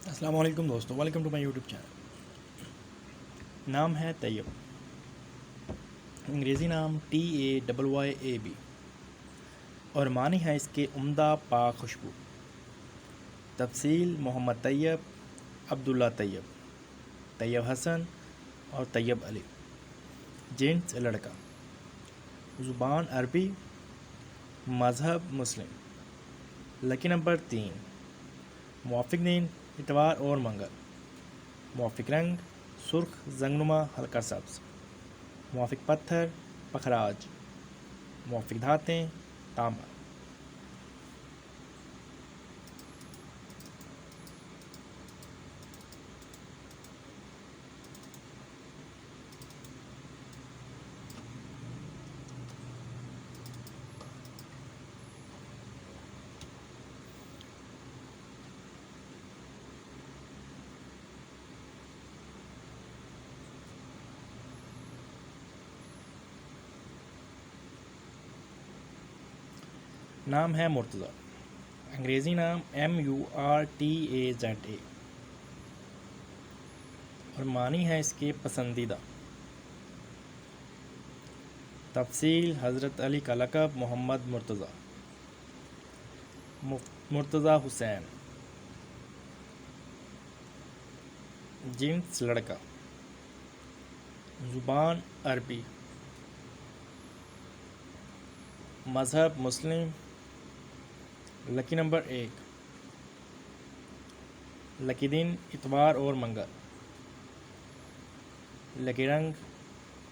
السلام علیکم دوستو، welcome to my YouTube channel. نام ہے طیب، انگریزی نام TAYYAB، اور معنی ہے اس کے عمدہ پاک خوشبو۔ تفصیل: محمد طیب، عبداللہ طیب، طیب حسن اور طیب علی۔ جنس لڑکا، زبان عربی، مذہب مسلم، لکی نمبر 3، موافق دن اتوار اور منگل، موافق رنگ سرخ زنگنما ہلکا سبز، موافق پتھر پخراج، موافق دھاتیں تانبا۔ نام ہے مرتضیٰ، انگریزی نام MURTAZA، اور معنی ہے اس کے پسندیدہ۔ تفصیل: حضرت علی کا لقب محمد مرتضیٰ، مرتضیٰ حسین۔ جنس لڑکا، زبان عربی، مذہب مسلم، لکی نمبر 1، لکی دن اتوار اور منگل، لکی رنگ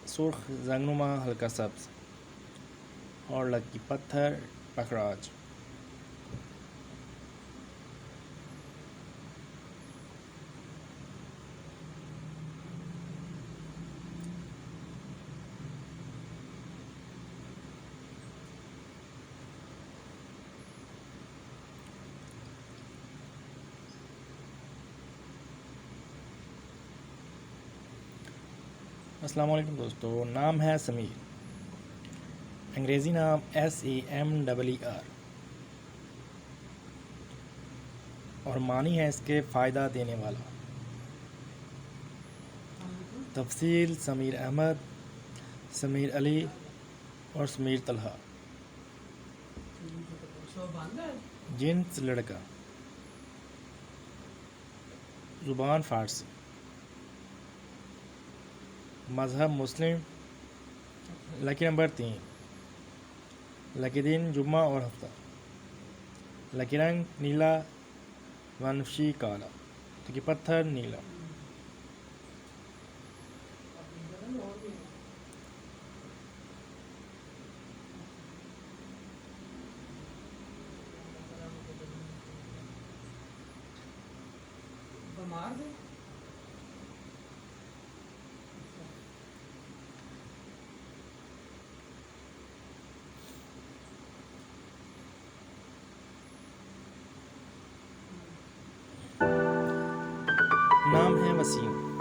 سرخ زنگنما ہلکا سبز اور لکی پتھر پخراج۔ السلام علیکم دوستو، نام ہے سمیر، انگریزی نام SAMER، اور معنی ہے اس کے فائدہ دینے والا۔ تفصیل: سمیر احمد، سمیر علی اور سمیر طلحہ۔ جنس لڑکا، زبان فارسی، مذہب مسلم، لکی نمبر 3، لکی دن جمعہ اور ہفتہ، لکی رنگ نیلا ونفشی کالا، لکی پتھر نیلا۔ نام ہے وسیم،